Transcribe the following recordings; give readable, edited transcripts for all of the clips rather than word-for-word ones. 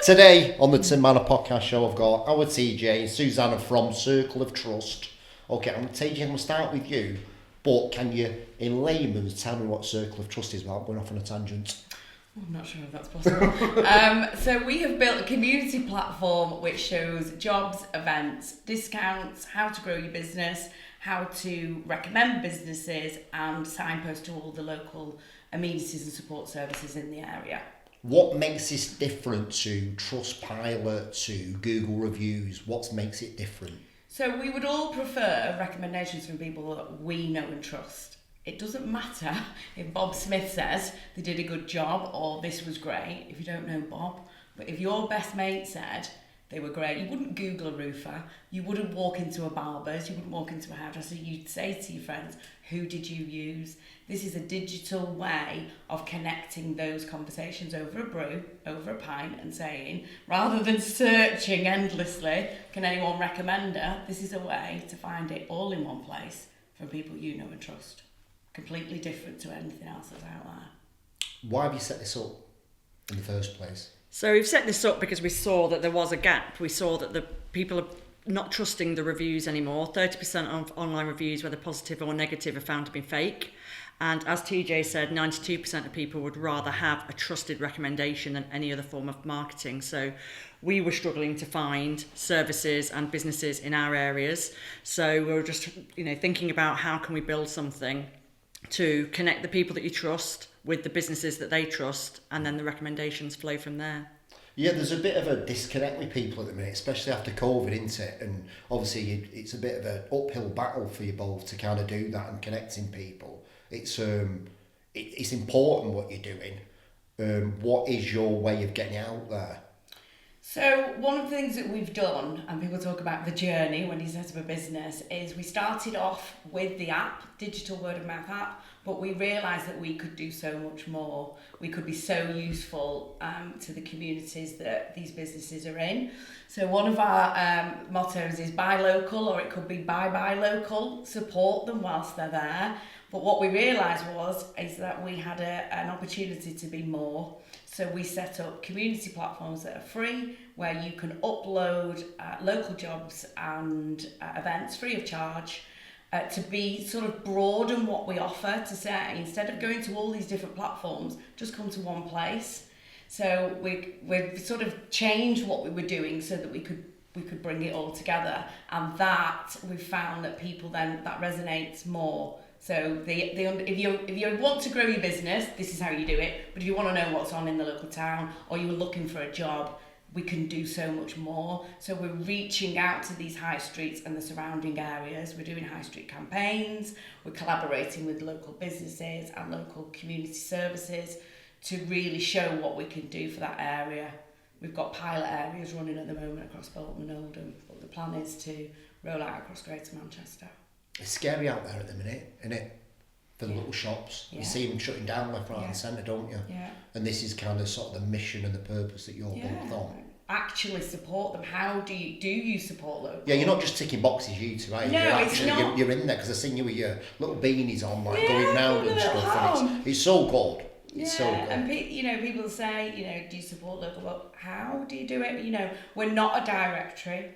Today on the Tim Marner podcast show, I've got our TJ and Susanna from Circle of Trust. Okay, TJ, I'm going to start with you, but can you, in layman's, tell me what Circle of Trust is without going off on a tangent? I'm not sure if that's possible. So we have built a community platform which shows jobs, events, discounts, how to grow your business, how to recommend businesses and signpost to all the local amenities and support services in the area. What makes this different to Trustpilot, to Google reviews? What makes it different? So we would all prefer recommendations from people that we know and trust. It doesn't matter if Bob Smith says they did a good job or this was great if you don't know Bob. But if your best mate said they were great, you wouldn't Google a roofer, you wouldn't walk into a barber's, you wouldn't walk into a hairdresser, you'd say to your friends, who did you use? This is a digital way of connecting those conversations over a brew, over a pint and saying, rather than searching endlessly, can anyone recommend her? This is a way to find it all in one place from people you know and trust. Completely different to anything else that's out there. Why have you set this up in the first place? So we've set this up because we saw that there was a gap. We saw that the people are not trusting the reviews anymore. 30% of online reviews, whether positive or negative, are found to be fake. And as TJ said, 92% of people would rather have a trusted recommendation than any other form of marketing. So we were struggling to find services and businesses in our areas. So we were just, thinking about how can we build something to connect the people that you trust with the businesses that they trust, and then the recommendations flow from there. Yeah, there's a bit of a disconnect with people at the minute, especially after COVID, isn't it? And obviously it's a bit of an uphill battle for you both to kind of do that and connecting people. It's important what you're doing. What is your way of getting out there? So one of the things that we've done, and people talk about the journey when you set up a business, is we started off with the app, digital word of mouth app, but we realised that we could do so much more. We could be so useful to the communities that these businesses are in. So one of our mottos is buy local, or it could be buy local, support them whilst they're there. But what we realised is that we had an opportunity to be more. So we set up community platforms that are free, where you can upload local jobs and events free of charge, to be sort of broaden what we offer, to say, instead of going to all these different platforms, just come to one place. So we've sort of changed what we were doing so that we could bring it all together, and that we've found that people then, that resonates more. So if you want to grow your business, this is how you do it. But if you want to know what's on in the local town, or you're looking for a job, we can do so much more. So we're reaching out to these high streets and the surrounding areas. We're doing high street campaigns. We're collaborating with local businesses and local community services to really show what we can do for that area. We've got pilot areas running at the moment across Bolton and Oldham, but the plan is to roll out across Greater Manchester. It's scary out there at the minute, isn't it? For the little shops. You see them shutting down left, right and centre, don't you? Yeah. And this is kind of sort of the mission and the purpose that you're built on. Actually support them. How do you support local? Yeah, you're not just ticking boxes, you two, are you? No, it's not. You're in there, because I've seen you with your little beanies on, going round and stuff. And it's so good. It's so good. And people say, do you support local? Well, how do you do it? We're not a directory.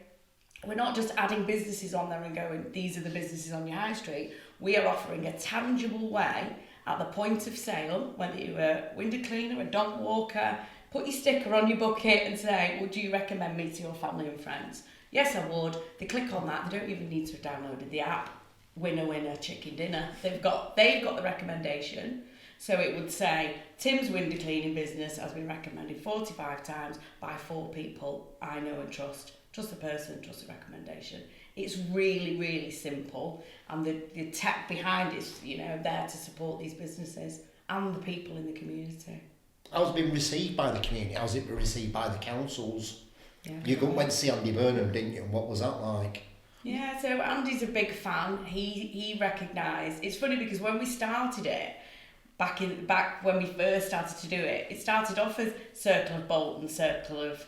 We're not just adding businesses on there and going, these are the businesses on your high street. We are offering a tangible way at the point of sale, whether you're a window cleaner, a dog walker, put your sticker on your bucket and say, would you recommend me to your family and friends? Yes, I would. They click on that. They don't even need to have downloaded the app. Winner, chicken dinner. They've got the recommendation. So it would say, Tim's window cleaning business has been recommended 45 times by 4 people I know and trust. Trust the person, trust the recommendation. It's really, really simple, and the tech behind it's there to support these businesses and the people in the community. How's it been received by the community? How's it been received by the councils? Yeah. You went to see Andy Burnham, didn't you? And what was that like? Yeah, so Andy's a big fan. He recognised. It's funny because when we started it, back when we first started to do it, it started off as Circle of Bolton, Circle of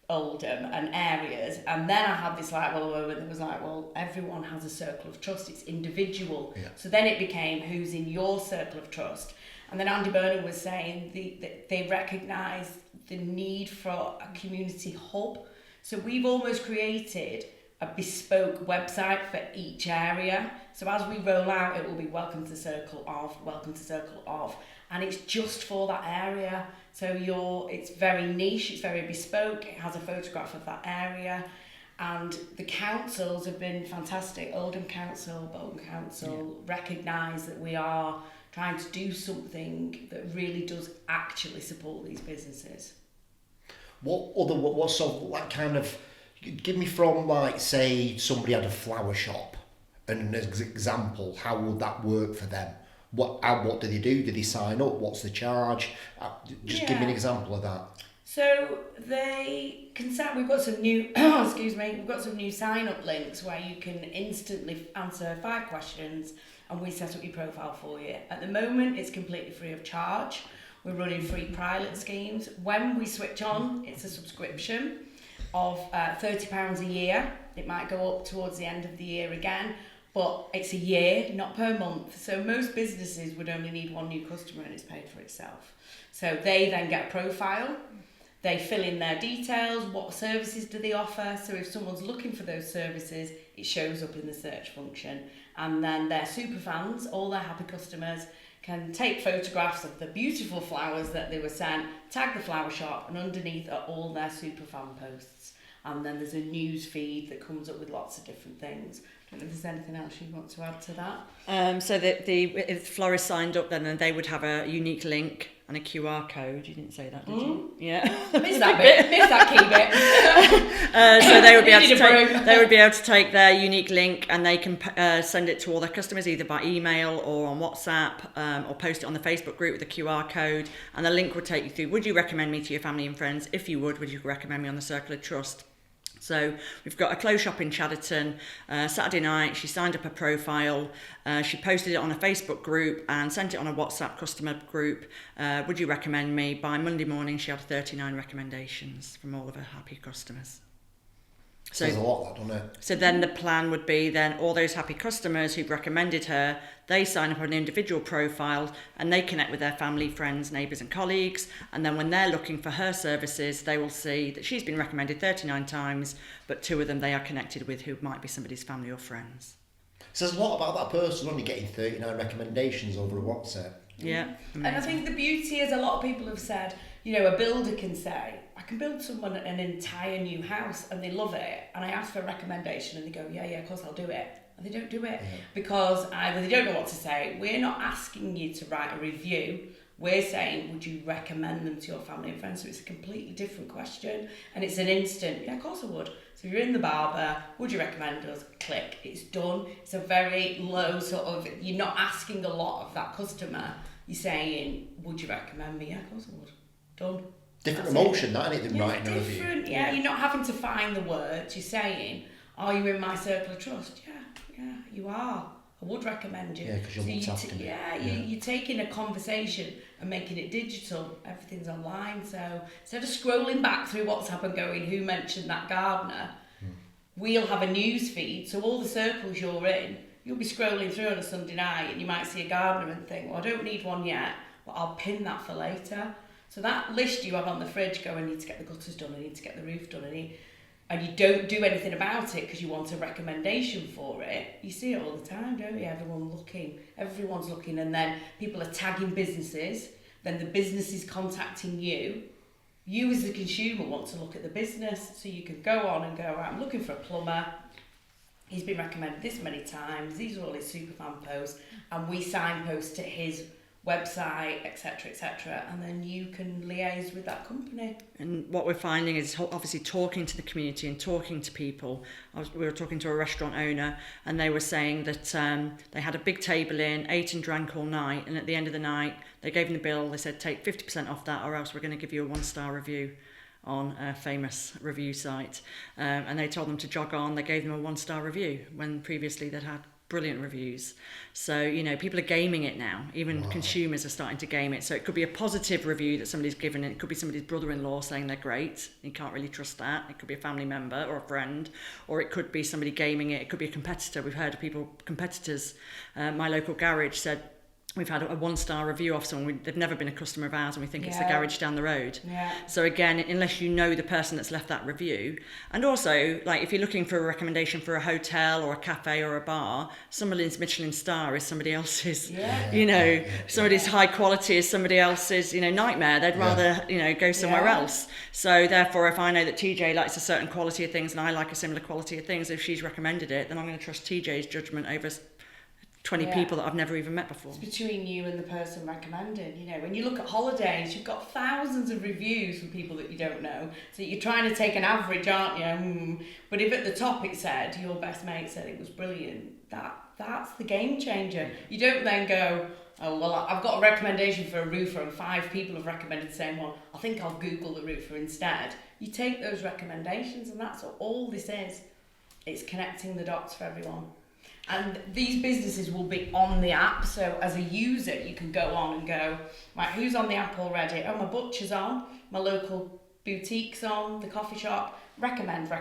Oldham and areas, and then I had this moment that was everyone has a circle of trust, it's individual. So then it became who's in your circle of trust. And then Andy Burnham was saying they recognise the need for a community hub. So we've almost created a bespoke website for each area. So as we roll out, it will be welcome to Circle of, and it's just for that area. So it's very niche, it's very bespoke, it has a photograph of that area. And the councils have been fantastic. Oldham Council, Bolton Council recognise that we are trying to do something that really does actually support these businesses. What sort of, like, kind of, give me from, like, say somebody had a flower shop, and as an example, how would that work for them? What do they do? Do they sign up? What's the charge? Just give me an example of that. So they can we've got some new we've got some new sign-up links where you can instantly answer 5 questions and we set up your profile for you. At the moment, it's completely free of charge. We're running free pilot schemes. When we switch on, it's a subscription of £30 a year. It might go up towards the end of the year again, but it's a year, not per month. So most businesses would only need 1 new customer and it's paid for itself. So they then get a profile. They fill in their details, what services do they offer. So if someone's looking for those services, it shows up in the search function. And then their super fans, all their happy customers, can take photographs of the beautiful flowers that they were sent, tag the flower shop, and underneath are all their super fan posts. And then there's a news feed that comes up with lots of different things. I don't know if there's anything else you want to add to that. So if florists signed up, then they would have a unique link and a QR code. You didn't say that, did you? Yeah. Missed that bit. Missed that key bit. So they would be able to take their unique link and they can send it to all their customers either by email or on WhatsApp, or post it on the Facebook group with the QR code, and the link would take you through. Would you recommend me to your family and friends? If you would you recommend me on the Circle of Trust? So we've got a clothes shop in Chadderton. Saturday night, she signed up her profile. She posted it on a Facebook group and sent it on a WhatsApp customer group. Would you recommend me? By Monday morning, she had 39 recommendations from all of her happy customers. So there's a lot of that, doesn't it? So then the plan would be then all those happy customers who've recommended her, they sign up on an individual profile and they connect with their family, friends, neighbours and colleagues. And then when they're looking for her services, they will see that she's been recommended 39 times, but 2 of them they are connected with who might be somebody's family or friends. So there's a lot about that person only getting 39 recommendations over a WhatsApp. Yeah. And I think the beauty is a lot of people have said, a builder can say, I can build someone an entire new house and they love it. And I ask for a recommendation and they go, yeah, of course I'll do it. And they don't do it because either they don't know what to say. We're not asking you to write a review. We're saying, would you recommend them to your family and friends? So it's a completely different question. And it's an instant, yeah, of course I would. So if you're in the barber, would you recommend us? Click, it's done. It's a very low sort of, you're not asking a lot of that customer. You're saying, would you recommend me? Yeah, of course I would. Done. Different emotion, that ain't than writing a review. Yeah, you're not having to find the words. You're saying, are you in my circle of trust? Yeah, you are. I would recommend you. Yeah, because you're multitasking. You're taking a conversation and making it digital. Everything's online. So instead of scrolling back through WhatsApp and going, who mentioned that gardener, we'll have a news feed. So all the circles you're in, you'll be scrolling through on a Sunday night and you might see a gardener and think, well, I don't need one yet, but I'll pin that for later. So that list you have on the fridge, I need to get the gutters done, I need to get the roof done, and you don't do anything about it because you want a recommendation for it. You see it all the time, don't you? Everyone's looking, and then people are tagging businesses, then the business is contacting you. You as the consumer want to look at the business, so you can go on and go, right, I'm looking for a plumber, he's been recommended this many times, these are all his superfan posts, and we signpost to his website, etc., and then you can liaise with that company. And what we're finding is obviously talking to the community and talking to people. We were talking to a restaurant owner and they were saying that they had a big table in, ate and drank all night, and at the end of the night they gave them the bill. They said, take 50% off that or else we're going to give you a 1-star review on a famous review site. And they told them to jog on. They gave them a 1-star review when previously they'd had brilliant reviews. So people are gaming it now. Even consumers are starting to game it. So it could be a positive review that somebody's given, and it could be somebody's brother-in-law saying they're great. You can't really trust that. It could be a family member or a friend, or it could be somebody gaming it. It could be a competitor. We've heard of competitors. My local garage said we've had a 1-star review off someone. They've never been a customer of ours, and we think it's the Yeah. garage down the road. Yeah. So again, unless you know the person that's left that review, and also like if you're looking for a recommendation for a hotel or a cafe or a bar, somebody's Michelin star is somebody else's. Yeah. You know, somebody's high quality is somebody else's. You know, nightmare. They'd rather go somewhere Yeah. else. So therefore, if I know that TJ likes a certain quality of things and I like a similar quality of things, if she's recommended it, then I'm going to trust TJ's judgment over 20 Yeah. people that I've never even met before. It's between you and the person recommending. You know, when you look at holidays, you've got thousands of reviews from people that you don't know. So you're trying to take an average, aren't you? But if at the top it said, your best mate said it was brilliant, that's the game changer. You don't then go, oh, well, I've got a recommendation for a roofer and 5 people have recommended the same one. I think I'll Google the roofer instead. You take those recommendations, and that's all this is. It's connecting the dots for everyone. And these businesses will be on the app, so as a user you can go on and go, right, who's on the app already? Oh, my butcher's on, my local boutique's on, the coffee shop, recommend,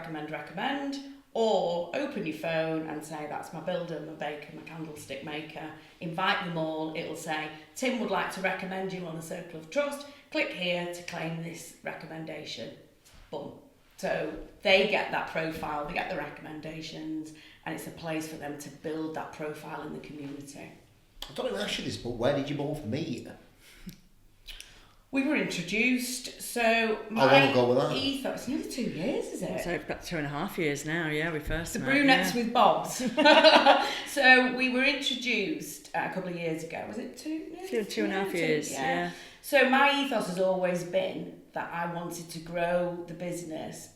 or open your phone and say, that's my builder, my baker, my candlestick maker, invite them all. It'll say, Tim would like to recommend you on the Circle of Trust, click here to claim this recommendation. Boom. So they get that profile, they get the recommendations, and it's a place for them to build that profile in the community. I don't know if I asked you this, but where did you both meet? We were introduced, so How long ago was that? ethos, it's nearly 2 years, is it? So about 2.5 years now, yeah, we first The met. brunettes yeah. with bobs. So we were introduced a couple of years ago. Was it 2.5 years, yeah. So my ethos has always been that I wanted to grow the business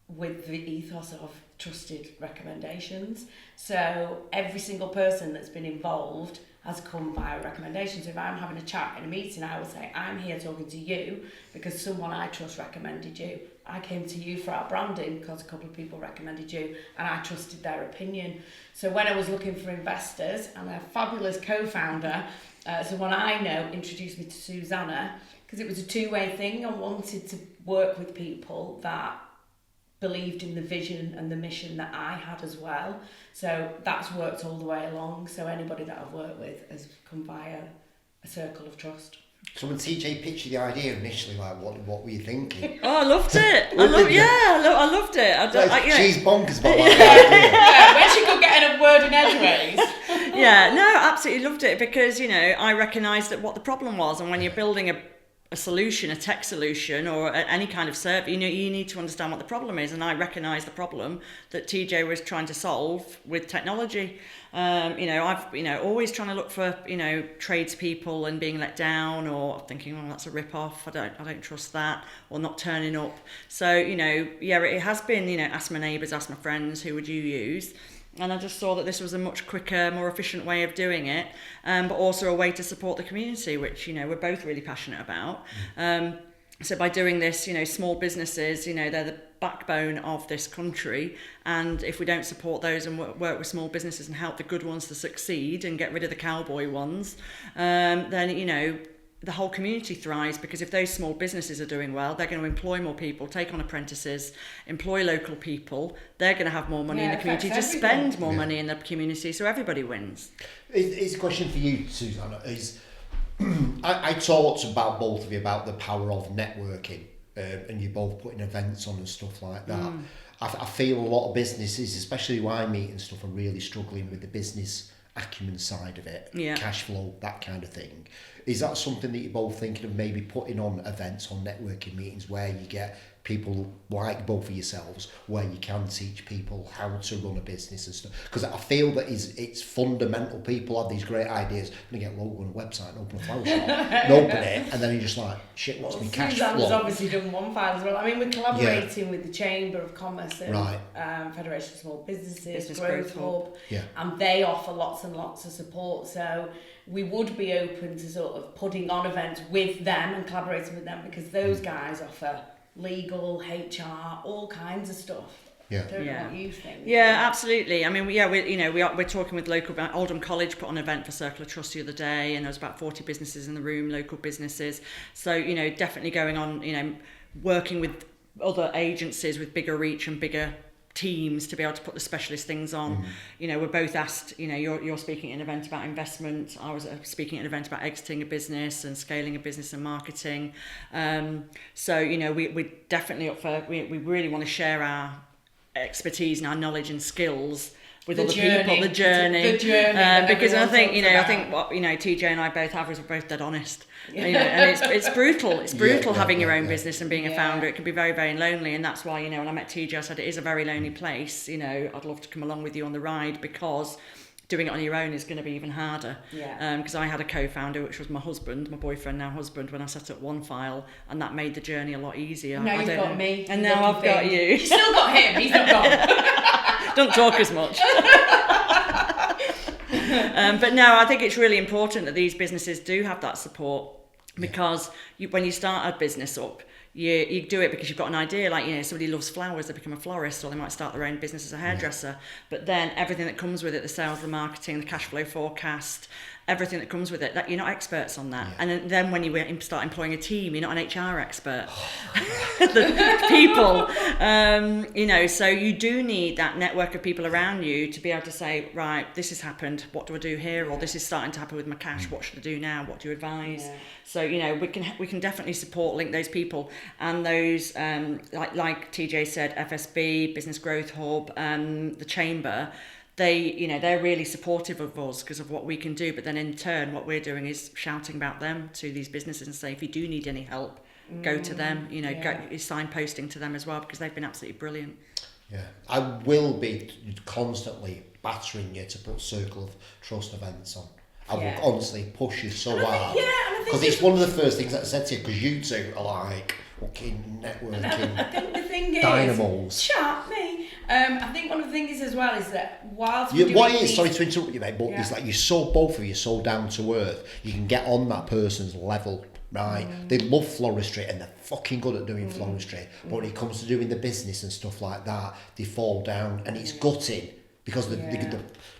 with the ethos of trusted recommendations. So every single person that's been involved has come via recommendations. So if I'm having a chat in a meeting, I will say, I'm here talking to you because someone I trust recommended you. I came to you for our branding because a couple of people recommended you and I trusted their opinion. So when I was looking for investors, and a fabulous co-founder, someone I know introduced me to Susanna because it was a two-way thing. I wanted to work with people that believed in the vision and the mission that I had as well. So that's worked all the way along. So anybody that I've worked with has come via a circle of trust. So when TJ pitched you the idea initially, like what were you thinking? Oh, I loved it. I loved it. She's bonkers about that When she could get in a word in edgeways. Yeah, no, absolutely loved it because, I recognised that what the problem was, and when you're building a solution, a tech solution, or any kind of service, you need to understand what the problem is. And I recognise the problem that TJ was trying to solve with technology. I've always trying to look for tradespeople and being let down, or thinking, oh, that's a rip off. I don't trust that, or not turning up. So it has been ask my neighbours, ask my friends, who would you use? And I just saw that this was a much quicker, more efficient way of doing it, but also a way to support the community, which, we're both really passionate about. So by doing this, small businesses, they're the backbone of this country. And if we don't support those and work with small businesses and help the good ones to succeed and get rid of the cowboy ones, then, the whole community thrives, because if those small businesses are doing well, they're going to employ more people, take on apprentices, employ local people. They're going to have more money in the community to spend more money in the community, so everybody wins. It's a question for you, Susanna. I talked about both of you about the power of networking, and you're both putting events on and stuff like that. I feel a lot of businesses, especially who I meet and stuff, are really struggling with the business acumen side of it, cash flow, that kind of thing. Is that something that you're both thinking of, maybe putting on events or networking meetings where you get people like both of yourselves, where you can teach people how to run a business and stuff? Because I feel that it's fundamental. People have these great ideas. I'm going to get a logo on a website and open a flower shop and open it, and then you're just like, shit, what's my cash flow? Susanna's obviously done one file as well. I mean, we're collaborating with the Chamber of Commerce and Federation of Small Businesses, Growth Hub, and they offer lots and lots of support. So we would be open to sort of putting on events with them and collaborating with them, because those guys offer legal, HR, all kinds of stuff. I don't know what you think. Yeah, absolutely. I mean, we're talking with local. Oldham College put on an event for Circle of Trust the other day, and there was about 40 businesses in the room, local businesses. So definitely going on, working with other agencies with bigger reach and bigger teams to be able to put the specialist things on. You know, we're both asked, you know, you're speaking at an event about investment, I was speaking at an event about exiting a business and scaling a business and marketing. So, you know, we're definitely up for, we really want to share our expertise and our knowledge and skills with other people, the journey, because I think, you know, I think what, you know, TJ and I both have is we're both dead honest, you know, and it's brutal. It's brutal having your own business and being a founder. It can be very, very lonely, and that's why, you know, when I met TJ, I said it is a very lonely place. You know, I'd love to come along with you on the ride, because doing it on your own is going to be even harder. Because I had a co-founder, which was my husband, my boyfriend, now husband, when I set up One File, and that made the journey a lot easier. Now you've got me, and now I've got you. You've still got him. He's not gone. Don't talk as much. But no, I think it's really important that these businesses do have that support, because when you start a business up, you do it because you've got an idea. Like, you know, somebody loves flowers, they become a florist, or they might start their own business as a hairdresser. But then everything that comes with it, the sales, the marketing, the cash flow forecast, everything that comes with it, that you're not experts on that. And then when you start employing a team, you're not an HR expert. The people, you know, so you do need that network of people around you to be able to say, right, this has happened, what do I do here? Or this is starting to happen with my cash, what should I do now? What do you advise? So, you know, we can definitely link those people, and those, like TJ said, FSB, Business Growth Hub, the Chamber, they're really supportive of us because of what we can do. But then in turn, what we're doing is shouting about them to these businesses and say, if you do need any help, go to them, you know, go signposting to them as well, because they've been absolutely brilliant. Yeah, I will be constantly battering you to put Circle of Trust events on. I will honestly push you so hard. Because it's one of the first things that I said to you, because you two are like fucking networking. I think the thing is, dynamos. Chat me. I think one of the things is as well is that whilst sorry to interrupt you, mate, but it's like both of you so down to earth. You can get on that person's level, right? They love floristry and they're fucking good at doing floristry, but when it comes to doing the business and stuff like that, they fall down, and it's gutting. Because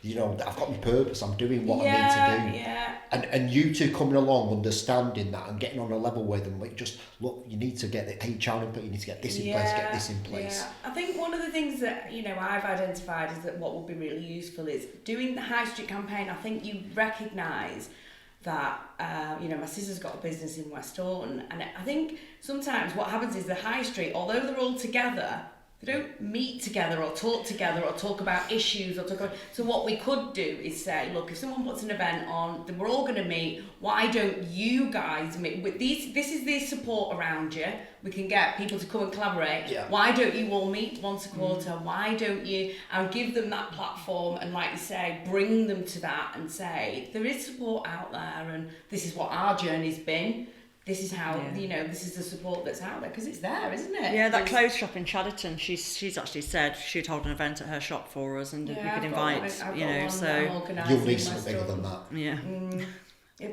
you know, I've got my purpose. I'm doing what I need to do. And you two coming along, understanding that, and getting on a level with them. Like, just look, you need to get the HR in place. You need to get this in place. Get this in place. I think one of the things that, you know, I've identified is that what would be really useful is doing the high street campaign. I think you recognise that you know, my sister's got a business in West Bolton, and I think sometimes what happens is the high street, although they're all together, they don't meet together or talk about issues so what we could do is say, look, if someone puts an event on, then we're all going to meet. Why don't you guys meet with these? This is the support around you. We can get people to come and collaborate. Why don't you all meet once a quarter? Why don't you, and give them that platform, and like you say, bring them to that and say, there is support out there, and this is what our journey's been. This is how, you know, this is the support that's out there, because it's there, isn't it? Yeah, that clothes shop in Chadderton, she's actually said she'd hold an event at her shop for us, and we could invite, you know, so... You'll need something bigger than that. Yeah.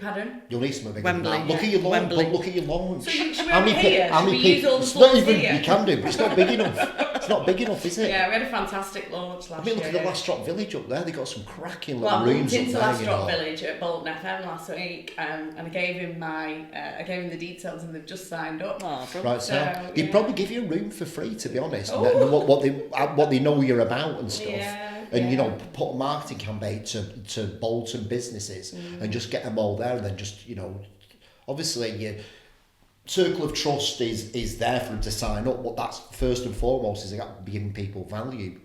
Pardon? You'll need something bigger Wembley, than that. Look at your launch. Look at your launch. So should we have it here? Should we use all the It's not floors even, here? you can do, but it's not big enough. It's not big enough, is it? Yeah, we had a fantastic launch last year. Look at the Last Drop Village up there. They've got some cracking little rooms up there. Well, I bumped into Last Drop Village at Bolton FM last week, and I gave him the details, and they've just signed up. Oh, right, so they'd probably give you a room for free, to be honest. What they know you're about and stuff. And you know, put a marketing campaign to Bolton businesses and just get them all there, and then just, you know, obviously your Circle of Trust is there for them to sign up, but that's first and foremost is about giving people value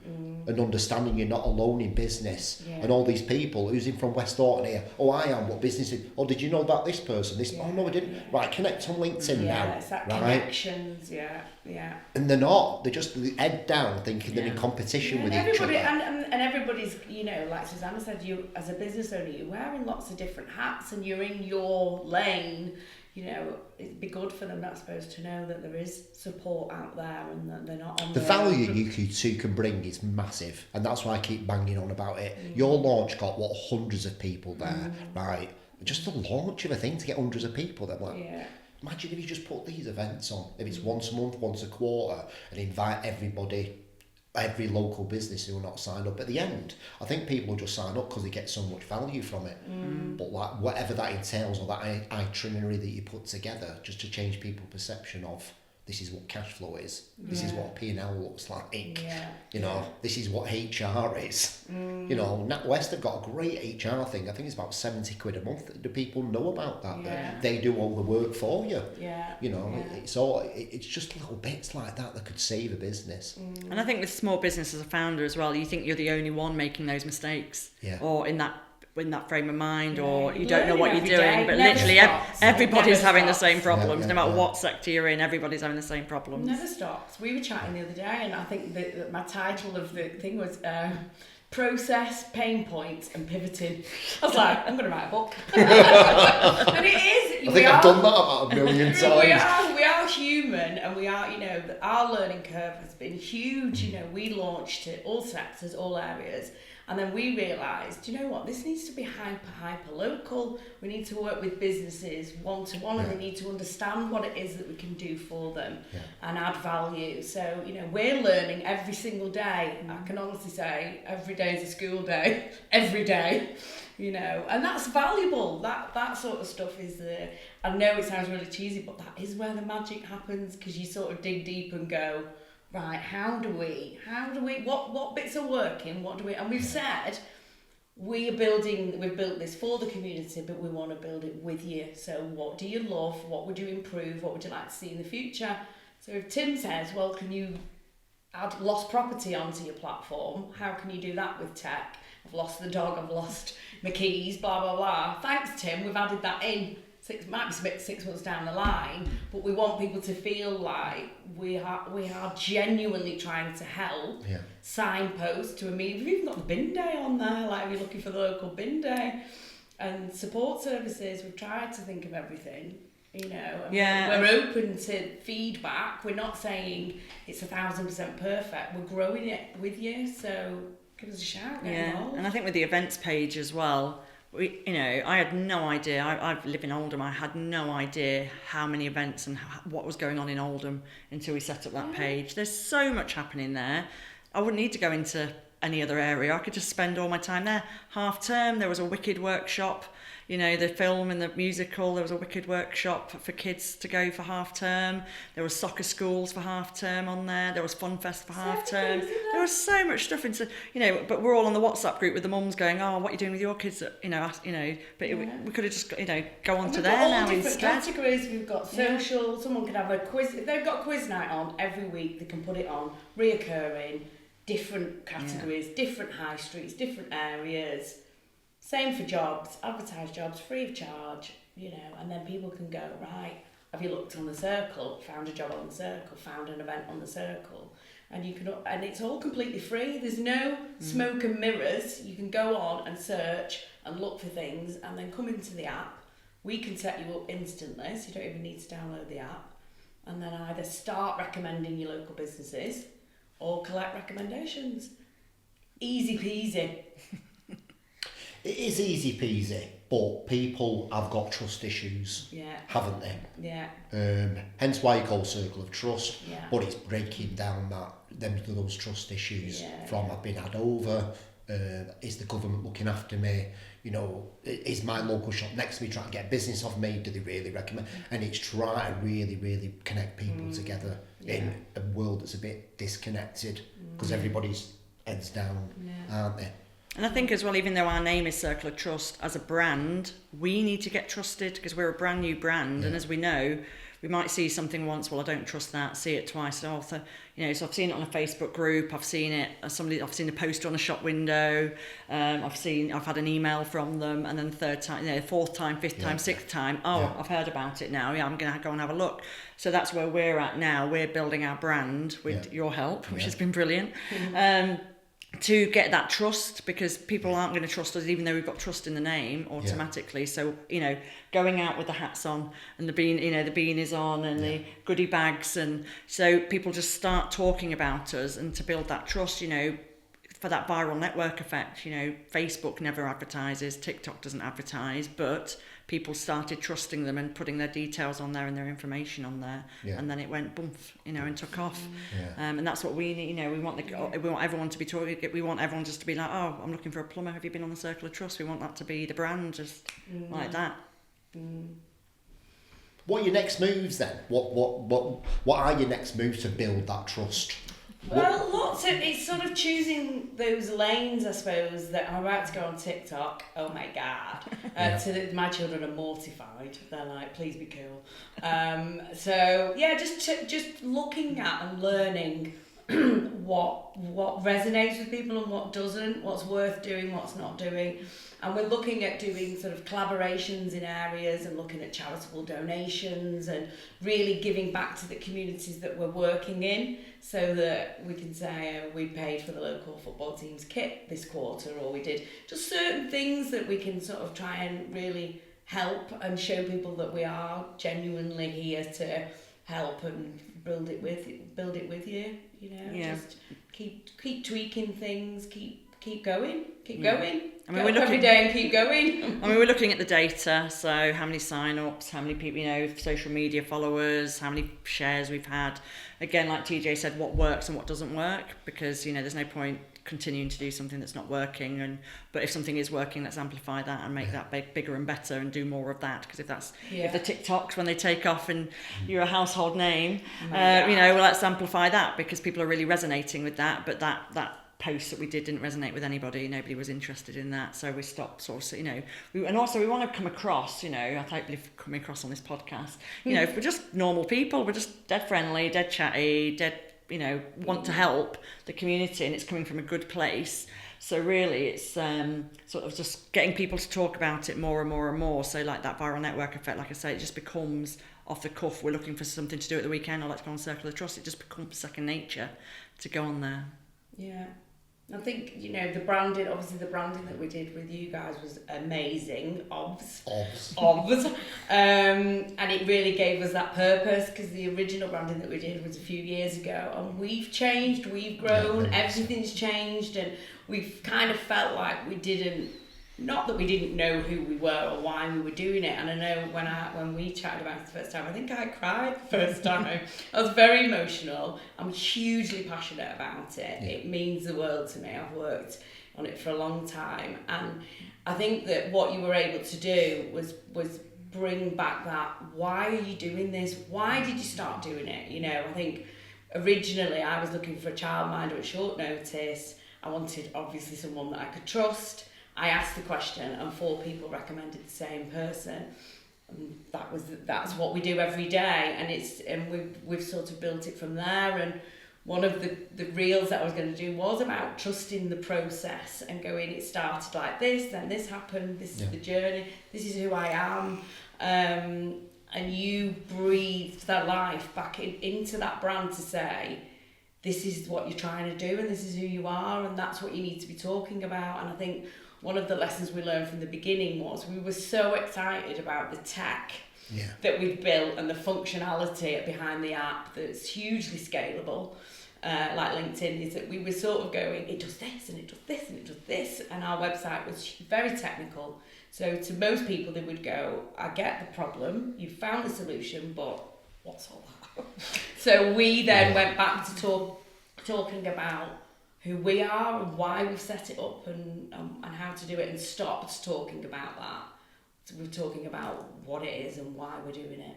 and understanding you're not alone in business. And all these people, who's in from West Orton here, oh, I am, what business is, oh, did you know about this person, oh no I didn't, right, connect on LinkedIn now, it's that right? Connections, and they're not, they're just head down thinking they're in competition with each other. And everybody's, you know, like Susanna said, you as a business owner, you're wearing lots of different hats and you're in your lane. You know, it'd be good for them, I suppose, to know that there is support out there and that they're not on the value you two can bring is massive, and that's why I keep banging on about it. Your launch got hundreds of people there, right? Just the launch of a thing to get hundreds of people there, like, imagine if you just put these events on, if it's once a month, once a quarter, and invite every local business who are not signed up. At the end, I think people will just sign up because they get so much value from it. But like whatever that entails, or that itinerary that you put together, just to change people's perception of this is what cash flow is, this is what P&L looks like, you know, this is what HR is. You know, NatWest have got a great HR thing. I think it's about 70 quid a month. Do people know about that? That they do all the work for you. You know, it's just little bits like that that could save a business. And I think with small business as a founder as well, you think you're the only one making those mistakes, or in that frame of mind, or you don't know what you're doing, but literally everybody's having the same problems. No matter what sector you're in, everybody's having the same problems. Never stops. We were chatting the other day, and I think that my title of the thing was process, pain points and pivoting. I was like, I'm going to write a book. And it is. I think I've done that about a million times. We are human, and we are, you know, our learning curve has been huge. You know, we launched it all sectors, all areas. And then we realised, you know what, this needs to be hyper local. We need to work with businesses one-to-one, and they need to understand what it is that we can do for them and add value. So, you know, we're learning every single day. I can honestly say every day is a school day, every day, you know, and that's valuable. That sort of stuff is there. I know it sounds really cheesy, but that is where the magic happens, because you sort of dig deep and go, right, how do we, what bits are working, and we've said, we've built this for the community, but we want to build it with you. So what do you love? What would you improve? What would you like to see in the future? So if Tim says, well, can you add lost property onto your platform? How can you do that with tech? I've lost the dog, I've lost my keys, blah, blah, blah. Thanks, Tim, we've added that in. Might be 6 months down the line, but we want people to feel like we are genuinely trying to help signpost to a meeting. We've even got the bin day on there, like we're looking for the local bin day, and support services. We've tried to think of everything, you know. And we're open to feedback. We're not saying it's 1,000% perfect. We're growing it with you, so give us a shout. Get involved. And I think with the events page as well. I had no idea. I live in Oldham. I had no idea how many events and what was going on in Oldham until we set up that page. There's so much happening there. I wouldn't need to go into any other area. I could just spend all my time there. Half term, there was a wicked workshop. You know, the film and the musical, there was a wicked workshop for kids to go for half term. There was soccer schools for half term on there. There was Fun Fest for half term. There was so much stuff into, you know, but we're all on the WhatsApp group with the mums going, oh, what are you doing with your kids? But we could have just, go on to there now instead. Categories. We've got social. Someone could have a quiz. If they've got quiz night on every week, they can put it on, reoccurring, different categories, different high streets, different areas. Same for jobs, advertised jobs, free of charge, you know, and then people can go, right, have you looked on the Circle, found a job on the Circle, found an event on the Circle, and it's all completely free. There's no smoke and mirrors. You can go on and search and look for things and then come into the app. We can set you up instantly, so you don't even need to download the app, and then either start recommending your local businesses or collect recommendations. Easy peasy. It is easy peasy, but people have got trust issues, haven't they? Hence why you call Circle of Trust, but it's breaking down those trust issues from I've been had over, is the government looking after me, you know, is my local shop next to me trying to get business off me, do they really recommend? And it's trying to really, really connect people together in a world that's a bit disconnected, because everybody's heads down, aren't they? And I think as well, even though our name is Circle of Trust, as a brand, we need to get trusted because we're a brand new brand. And as we know, we might see something once, well, I don't trust that, see it twice. So I've seen it on a Facebook group, I've seen it, I've seen a poster on a shop window, I've had an email from them, and then third time, fourth time, fifth time, sixth time, I've heard about it now, I'm going to go and have a look. So that's where we're at now. We're building our brand with your help, which has been brilliant. To get that trust, because people aren't going to trust us even though we've got trust in the name automatically. So, going out with the hats on and the beanies on and the goodie bags, and so people just start talking about us, and to build that trust, for that viral network effect, Facebook never advertises, TikTok doesn't advertise, but people started trusting them and putting their details on there and their information on there, and then it went boom, and took off. And that's what we need. We want everyone to be talking. We want everyone just to be like, oh, I'm looking for a plumber. Have you been on the Circle of Trust? We want that to be the brand, just like that. What are your next moves then? What are your next moves to build that trust? Well, lots of, it's sort of choosing those lanes, I suppose, that I'm about to go on TikTok. Oh my God. My children are mortified. They're like, please be cool. So yeah, just looking at and learning what resonates with people and what doesn't, what's worth doing, what's not doing. And we're looking at doing sort of collaborations in areas and looking at charitable donations and really giving back to the communities that we're working in, so that we can say we paid for the local football team's kit this quarter, or we did just certain things that we can sort of try and really help and show people that we are genuinely here to help and build it with you, you know. Yeah. Just keep tweaking things, keep going. I mean, we're looking every day and keep going. I mean, we're looking at the data. So how many sign-ups, how many people, you know, social media followers, how many shares we've had. Again, like TJ said, what works and what doesn't work, because, you know, there's no point continuing to do something that's not working. But if something is working, let's amplify that and make that bigger and better and do more of that. Because if the TikToks, when they take off and you're a household name, you know, well, let's amplify that, because people are really resonating with that. But that post that we didn't resonate with anybody. Nobody was interested in that, so we stopped sort of, you know. And also we want to come across, you know, I hopefully coming across on this podcast, you know, if we're just normal people, we're just dead friendly, dead chatty, dead, you know, want to help the community, and it's coming from a good place. So really it's sort of just getting people to talk about it more and more and more. So like that viral network effect, like I say, it just becomes off the cuff. We're looking for something to do at the weekend, or let's go on Circle of Trust. It just becomes second nature to go on there. Yeah. I think, you know, the branding that we did with you guys was amazing. Obs. And it really gave us that purpose, because the original branding that we did was a few years ago, and we've changed, we've grown, everything's changed, and we've kind of felt like we didn't know who we were or why we were doing it. And I know when we chatted about it the first time, I think I cried the first time. I was very emotional. I'm hugely passionate about it. It means the world to me. I've worked on it for a long time, and I think that what you were able to do was bring back that, why are you doing this? Why did you start doing it? You know, I think originally I was looking for a childminder at short notice. I wanted obviously someone that I could trust. I asked the question and 4 people recommended the same person. And that's what we do every day, and we've sort of built it from there. And one of the reels that I was going to do was about trusting the process and going, it started like this, then this happened, this is the journey, this is who I am. And you breathed that life back into that brand to say, this is what you're trying to do and this is who you are, and that's what you need to be talking about. And I think one of the lessons we learned from the beginning was we were so excited about the tech that we've built and the functionality behind the app that's hugely scalable, like LinkedIn, is that we were sort of going, it does this and it does this and it does this, and our website was very technical. So to most people they would go, I get the problem, you found the solution, but what's all that? So we then went back to talking about who we are and why we've set it up and how to do it, and stopped talking about that. So we're talking about what it is and why we're doing it.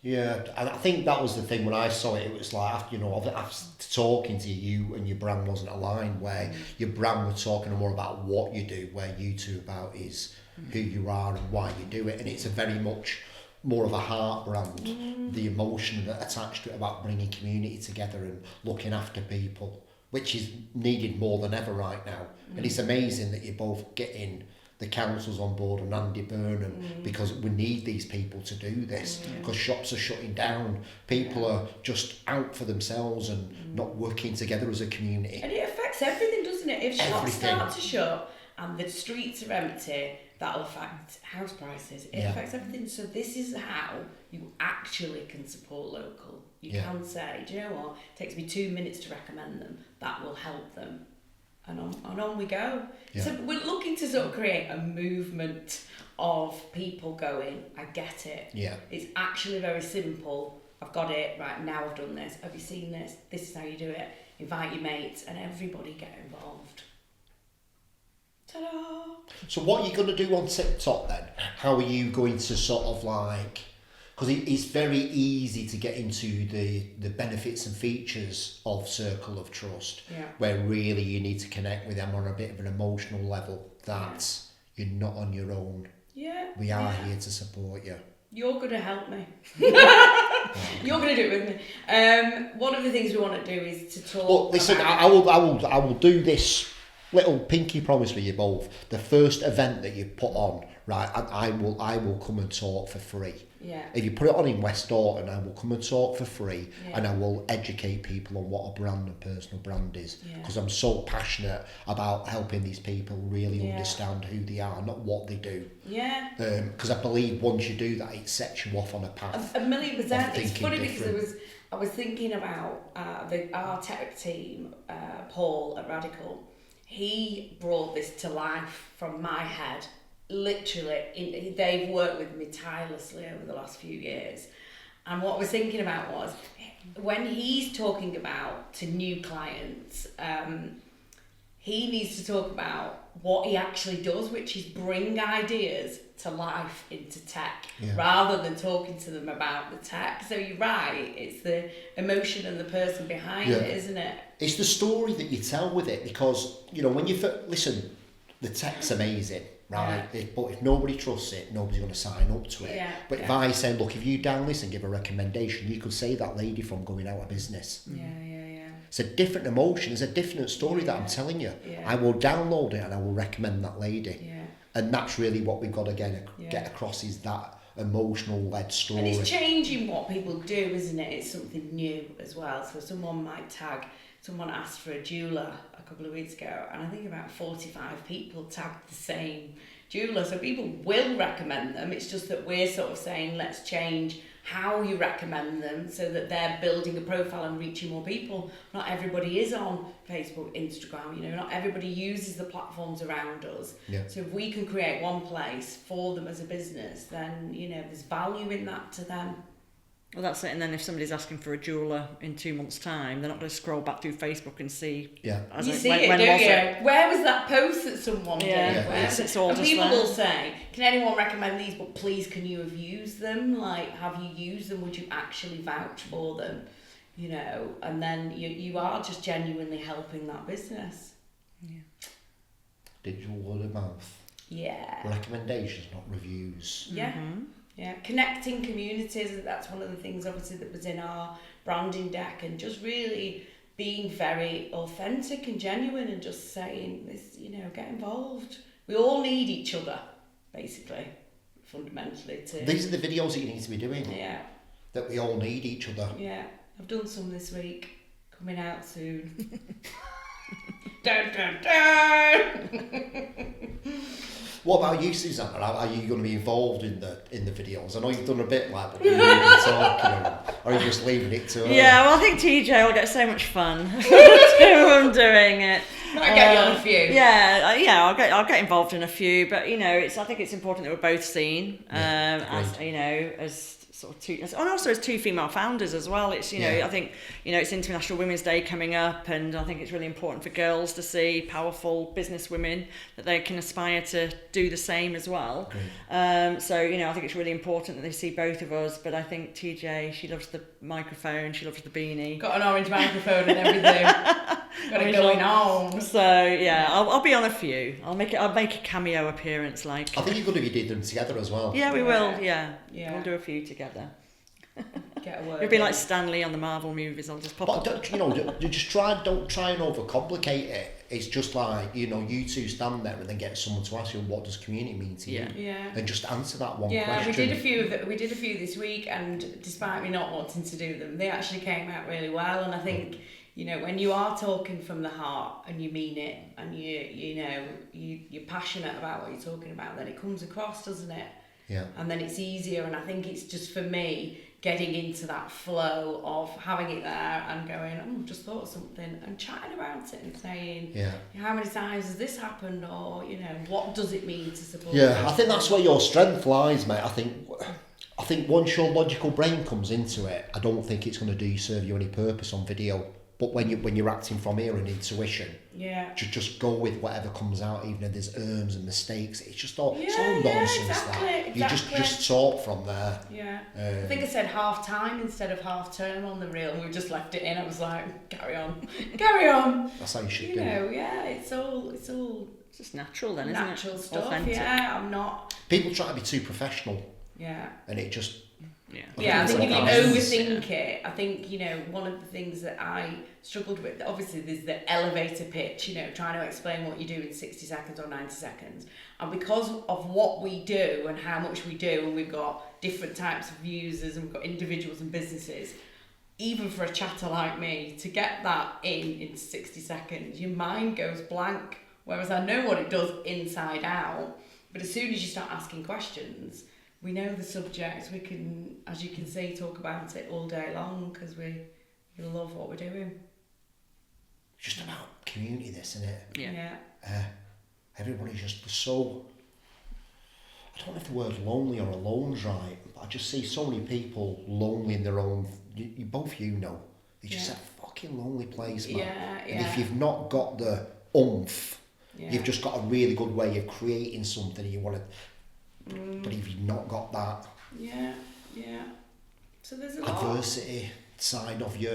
Yeah, and I think that was the thing when I saw it. It was like, you know, after talking to you and your brand wasn't aligned, where your brand was talking more about what you do, where you two about is who you are and why you do it. And it's a very much more of a heart brand, the emotion that attached to it about bringing community together and looking after people, which is needed more than ever right now. And it's amazing that you're both getting the councils on board and Andy Burnham, because we need these people to do this, because shops are shutting down. People are just out for themselves and not working together as a community. And it affects everything, doesn't it? If shops start to shut and the streets are empty, that'll affect house prices. It affects everything. So this is how you actually can support local. You can say, do you know what? It takes me 2 minutes to recommend them. That will help them. And on we go. Yeah. So we're looking to sort of create a movement of people going, I get it. Yeah. It's actually very simple. I've got it. Right, now I've done this. Have you seen this? This is how you do it. Invite your mates and everybody get involved. Ta-da! So what are you going to do on TikTok then? How are you going to sort of like because it's very easy to get into the benefits and features of Circle of Trust, where really you need to connect with them on a bit of an emotional level that you're not on your own. Yeah. We are here to support you. You're going to help me. You're going to do it with me. One of the things we want to do is to talk. Look, listen, I will do this little pinky promise with you both. The first event that you put on, right? I will come and talk for free. Yeah. If you put it on in West Dorton, I will come and talk for free, and I will educate people on what a brand and personal brand is, because I'm so passionate about helping these people really understand who they are, not what they do. Yeah. Because I believe once you do that, it sets you off on a path. 1,000,000%. It's funny different. because I was thinking about our tech team, Paul at Radical. He brought this to life from my head. Literally, they've worked with me tirelessly over the last few years. And what I was thinking about was, when he's talking about to new clients, he needs to talk about what he actually does, which is bring ideas to life into tech, rather than talking to them about the tech. So you're right, it's the emotion and the person behind it, isn't it? It's the story that you tell with it, because, when you listen, the tech's amazing, right? But if nobody trusts it, nobody's going to sign up to it. But if I say, look, if you down this and give a recommendation, you could save that lady from going out of business. It's a different emotion. It's a different story that I'm telling you. I will download it and I will recommend that lady. And that's really what we've got to get across, is that emotional led story. And it's changing what people do, isn't it? It's something new as well. So someone might tag, someone asked for a jeweller a couple of weeks ago, and I think about 45 people tagged the same jeweller. So people will recommend them. It's just that we're sort of saying, let's change how you recommend them so that they're building a profile and reaching more people. Not everybody is on Facebook, Instagram, not everybody uses the platforms around us. So if we can create one place for them as a business, then, there's value in that to them. Well, that's it. And then if somebody's asking for a jeweller in 2 months' time, they're not going to scroll back through Facebook and see. You see it, don't you? Where was that post that someone did? It's all and just people there. will say, can anyone recommend these? But please, can you have used them? Like, have you used them? Would you actually vouch for them? And then you are just genuinely helping that business. Digital word of mouth. Recommendations, not reviews. Connecting communities, that's one of the things obviously that was in our branding deck, and just really being very authentic and genuine and just saying this, get involved. We all need each other, basically, fundamentally. These are the videos that you need to be doing. That we all need each other. I've done some this week, coming out soon. Dun, dun, dun. What about you, Susanna? Are you going to be involved in the videos? I know you've done a bit like what you've been talking, or are you just leaving it to her? Yeah, well, I think TJ will get so much fun from doing it. Might get you on a few. I'll get involved in a few, but I think it's important that we're both seen, as sort of two, and also as two female founders as well. It's I think it's International Women's Day coming up, and I think it's really important for girls to see powerful business women that they can aspire to do the same as well. I think it's really important that they see both of us. But I think TJ, she loves the microphone, she loves the beanie, got an orange microphone and everything. Got it going on. So I'll be on a few. I'll make a cameo appearance. I think you're going to be doing them together as well. Yeah, we will. Yeah, we'll do a few together. Get a word. It'll be like Stanley on the Marvel movies. I'll just pop up. Don't try and overcomplicate it. It's just like you two stand there and then get someone to ask you, what does community mean to you? And just answer that one question. We did a few this week, and despite me not wanting to do them, they actually came out really well. And I think when you are talking from the heart and you mean it, and you're passionate about what you're talking about, then it comes across, doesn't it? And then it's easier. And I think it's just, for me, getting into that flow of having it there and going, I've just thought of something, and chatting about it and saying, how many times has this happened, or what does it mean to support? I think that's where your strength lies, mate. I think once your logical brain comes into it, I don't think it's going to serve you any purpose on video. But when you're acting from here and intuition, just go with whatever comes out, even if there's erms and mistakes. It's just all it's all nonsense. Exactly. You just talk from there. Yeah. I think I said half time instead of half term on the reel, and we just left it in. I was like, carry on. That's how you should do it. Yeah, it's all it's just natural then, isn't it? Natural stuff. Authentic. Yeah, I'm not. People try to be too professional. Yeah. And it just. I think if you overthink it, I think, one of the things that I struggled with, obviously there's the elevator pitch, trying to explain what you do in 60 seconds or 90 seconds. And because of what we do and how much we do, and we've got different types of users and we've got individuals and businesses, even for a chatter like me, to get that in 60 seconds, your mind goes blank. Whereas I know what it does inside out, but as soon as you start asking questions, we know the subject, we can, as you can see, talk about it all day long because we love what we're doing. It's just about community, this, isn't it? Yeah. Everybody's just so, I don't know if the word lonely or alone's right, but I just see so many people lonely in their own, you both know, it's just a fucking lonely place, man. And if you've not got the oomph, you've just got a really good way of creating something and you want to, but if you've not got that so there's a lot adversity side of you,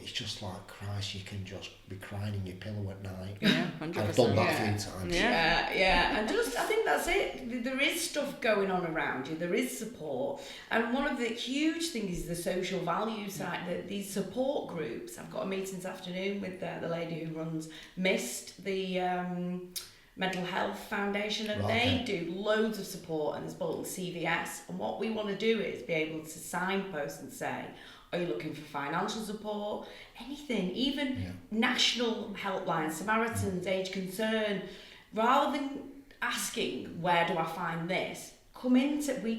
it's just like, Christ, you can just be crying in your pillow at night. 100%. I've done that a few times. And I think that's it. There is stuff going on around you, there is support, and one of the huge things is the social value side, these support groups. I've got a meeting this afternoon with the lady who runs MIST, the Mental Health Foundation, and they do loads of support, and there's Bolton CVS, and what we want to do is be able to signpost and say, are you looking for financial support, anything, even national helplines, Samaritans, Age Concern, rather than asking where do I find this, come into, we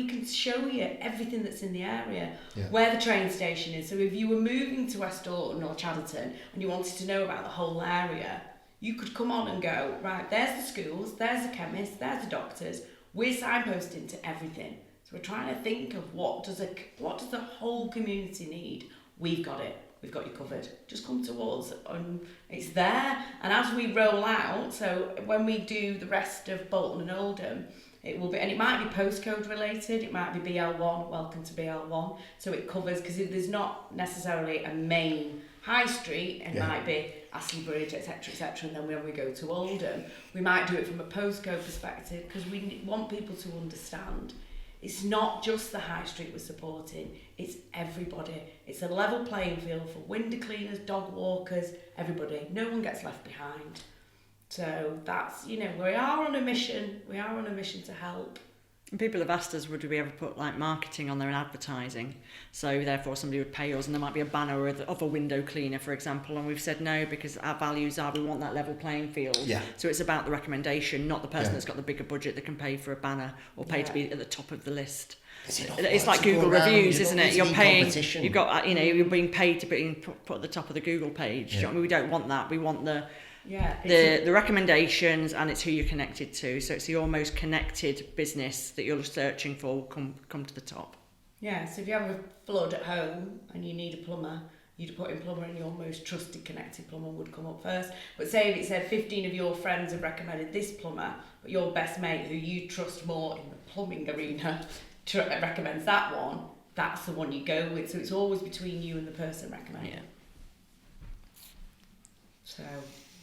can show you everything that's in the area, where the train station is. So if you were moving to West Bolton or Chadderton and you wanted to know about the whole area, you could come on and go, right, there's the schools, there's the chemists, there's the doctors. We're signposting to everything. So we're trying to think of what does the whole community need? We've got it. We've got you covered. Just come to us and it's there. And as we roll out, so when we do the rest of Bolton and Oldham, it will be, and it might be postcode related, it might be BL1, welcome to BL1. So it covers, because there's not necessarily a main high street, it might be Astley Bridge, etc., and then when we go to Oldham, we might do it from a postcode perspective, because we want people to understand it's not just the high street we're supporting, it's everybody. It's a level playing field for window cleaners, dog walkers, everybody. No one gets left behind. So that's, we are on a mission to help. And people have asked us, would we ever put like marketing on their advertising? So therefore somebody would pay us and there might be a banner of a window cleaner, for example. And we've said no, because our values are we want that level playing field. Yeah. So it's about the recommendation, not the person that's got the bigger budget that can pay for a banner or pay to be at the top of the list. It's like Google reviews, isn't it? You're paying, you've got, you're being paid to be put at the top of the Google page. You know what I mean? We don't want that. We want the recommendations, and it's who you're connected to. So it's the almost connected business that you're searching for will come to the top. Yeah, so if you have a flood at home and you need a plumber, you'd put in plumber and your most trusted connected plumber would come up first. But say if it said 15 of your friends have recommended this plumber, but your best mate who you trust more in the plumbing arena recommends that one, that's the one you go with. So it's always between you and the person recommending. Yeah. So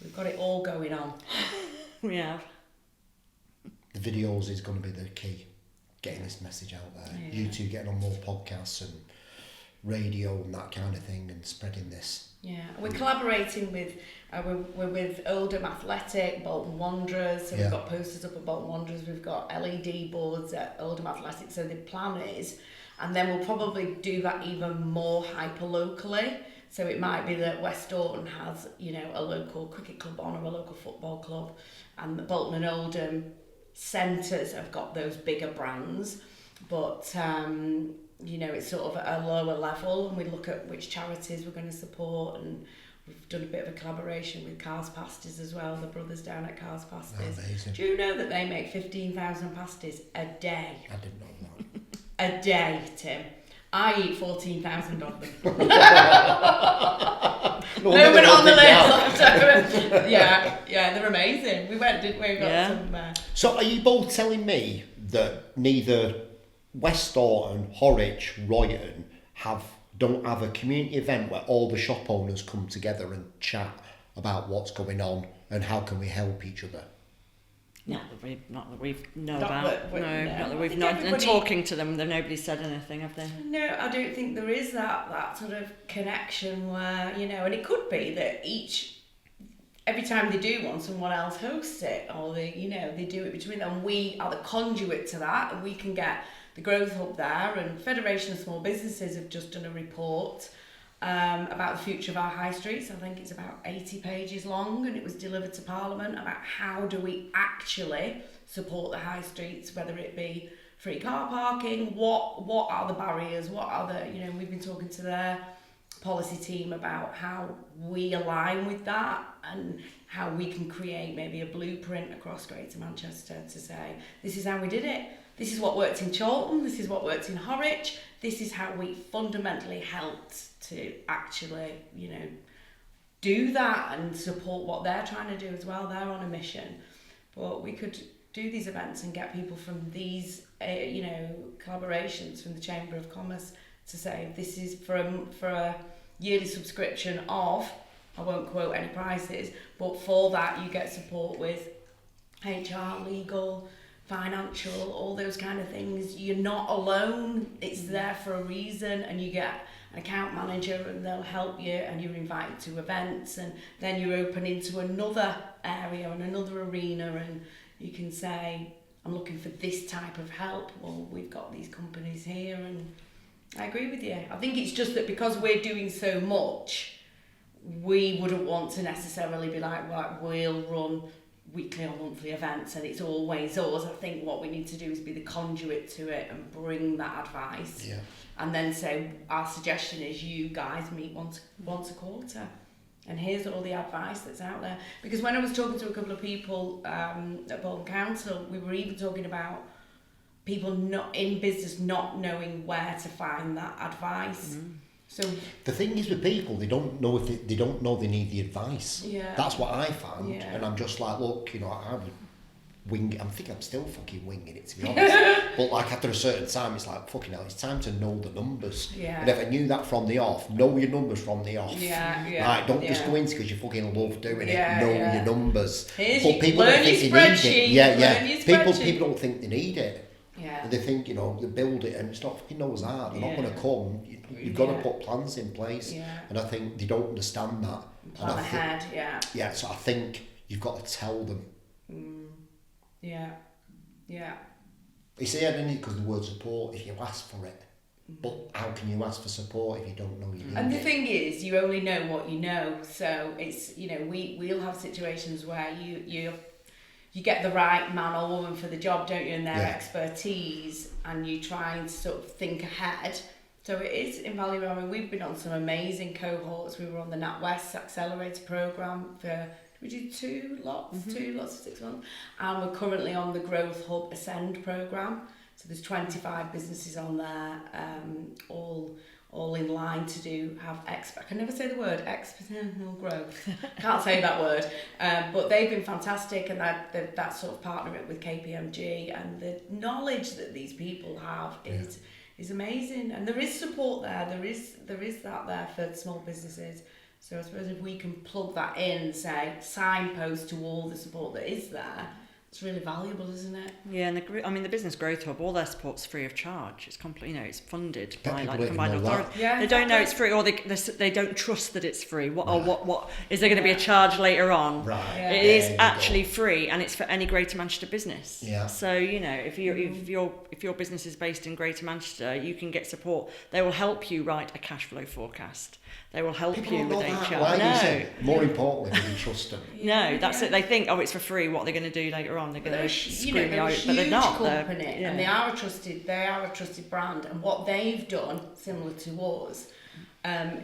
we've got it all going on. We have. The videos is going to be the key, getting this message out there. Yeah. You two getting on more podcasts and radio and that kind of thing, and spreading this. Yeah, we're collaborating with, we're with Oldham Athletic, Bolton Wanderers, so we've got posters up at Bolton Wanderers, we've got LED boards at Oldham Athletic, so the plan is, and then we'll probably do that even more hyper-locally. So it might be that West Orton has, a local cricket club on or a local football club, and the Bolton and Oldham centres have got those bigger brands, but it's sort of at a lower level, and we look at which charities we're going to support, and we've done a bit of a collaboration with Cars Pasties as well, the brothers down at Cars Pasties. Amazing. Do you know that they make 15,000 pasties a day? I didn't know that. A day, Tim. I eat 14,000 of them. No, we're not on the now. list. yeah, they're amazing. We went, didn't we? We got some. So are you both telling me that neither West Orton, Horwich, Royton don't have a community event where all the shop owners come together and chat about what's going on and how can we help each other? Not that we've known Not about. that we- No, no. not that I we've think not. And everybody- talking to them, nobody's said anything, have they? No, I don't think there is that sort of connection where, and it could be that every time they do one, someone else hosts it, or they do it between them. We are the conduit to that, and we can get the Growth Hub there. And Federation of Small Businesses have just done a report about the future of our high streets. I think it's about 80 pages long, and it was delivered to Parliament about how do we actually support the high streets, whether it be free car parking, what are the barriers, what are the, we've been talking to their policy team about how we align with that and how we can create maybe a blueprint across Greater Manchester to say, this is how we did it. This is what worked in Chorlton, this is what worked in Horwich, this is how we fundamentally helped to actually, do that and support what they're trying to do as well. They're on a mission. But we could do these events and get people from these, collaborations from the Chamber of Commerce to say, this is for a yearly subscription of, I won't quote any prices, but for that you get support with HR, legal, financial, all those kind of things. You're not alone, it's there for a reason, and you get an account manager and they'll help you, and you're invited to events, and then you're open into another area and another arena, and you can say, I'm looking for this type of help. Well, we've got these companies here, and I agree with you. I think it's just that because we're doing so much, we wouldn't want to necessarily be like, right, we'll run weekly or monthly events and it's always us. I think what we need to do is be the conduit to it and bring that advice. Yeah. And then say, our suggestion is you guys meet once a quarter. And here's all the advice that's out there. Because when I was talking to a couple of people at Bolton Council, we were even talking about people not in business not knowing where to find that advice. Mm. So the thing is with people, they don't know if they don't know they need the advice. Yeah. That's what I found, yeah. and I'm just like, look, I would wing. I think I'm still fucking winging it, to be honest. But like after a certain time, it's like fucking hell. It's time to know the numbers. Yeah. And if I knew that from the off, know your numbers from the off. Yeah. Yeah. Right, don't just go into because you fucking love doing it. Yeah, Know yeah. your numbers. But people don't think they need it. Yeah. People don't think they need it. Yeah. And they think, they build it and it's not fucking Noah's Ark. They're not going to come. You've got to put plans in place. Yeah. And I think they don't understand that. Plan ahead, Yeah, so I think you've got to tell them. Yeah. It's here, isn't it? Because the word support, if you ask for it. But how can you ask for support if you don't know you need it? And the thing is, you only know what you know. So it's, we'll have situations where you get the right man or woman for the job, don't you, and their expertise, and you try and sort of think ahead. So it is invaluable. I mean, we've been on some amazing cohorts. We were on the NatWest Accelerator programme for, we did 2 lots of 6 months, and we're currently on the Growth Hub Ascend programme. So there's 25 businesses on there, all in line to I can never say the word, exponential growth. Can't say that word. But they've been fantastic, and that sort of partnering with KPMG, and the knowledge that these people have is amazing. And there is support there. There is that there for small businesses. So I suppose if we can plug that in, say, signpost to all the support that is there, it's really valuable, isn't it? Yeah, and the Business Growth Hub, all their support's free of charge. It's it's funded by people combined don't know authority. Yeah, they don't know it's free, or they don't trust that it's free. What is there going to be a charge later on? Right. Yeah. It is actually free, and it's for any Greater Manchester business. Yeah. So if your business is based in Greater Manchester, you can get support. They will help you write a cash flow forecast. They will help People you don't know with that. HR. Why No. you say, more importantly, do you trust them? No, that's it. They think, it's for free. What are they going to do later on? They're going to screw me they're out, a but they're huge not. company, and they are a trusted brand. And what they've done, similar to us,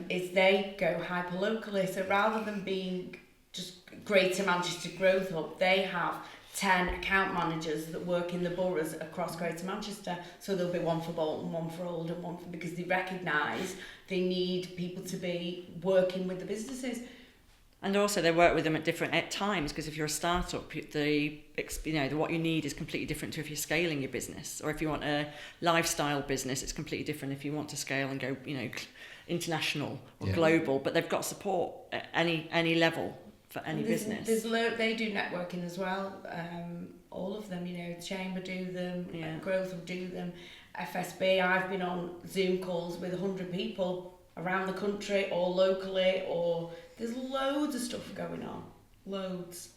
is they go hyper locally. So rather than being just Greater Manchester Growth Hub, they have 10 account managers that work in the boroughs across Greater Manchester. So there'll be one for Bolton, one for Oldham, one for, because they recognise they need people to be working with the businesses. And also they work with them at different times, because if you're a startup, what you need is completely different to if you're scaling your business. Or if you want a lifestyle business, it's completely different if you want to scale and go, international or global. But they've got support at any level for any business. They do networking as well. All of them, Chamber do them, Growth will do them, FSB. I've been on Zoom calls with 100 people around the country or locally, or there's loads of stuff going on. Loads.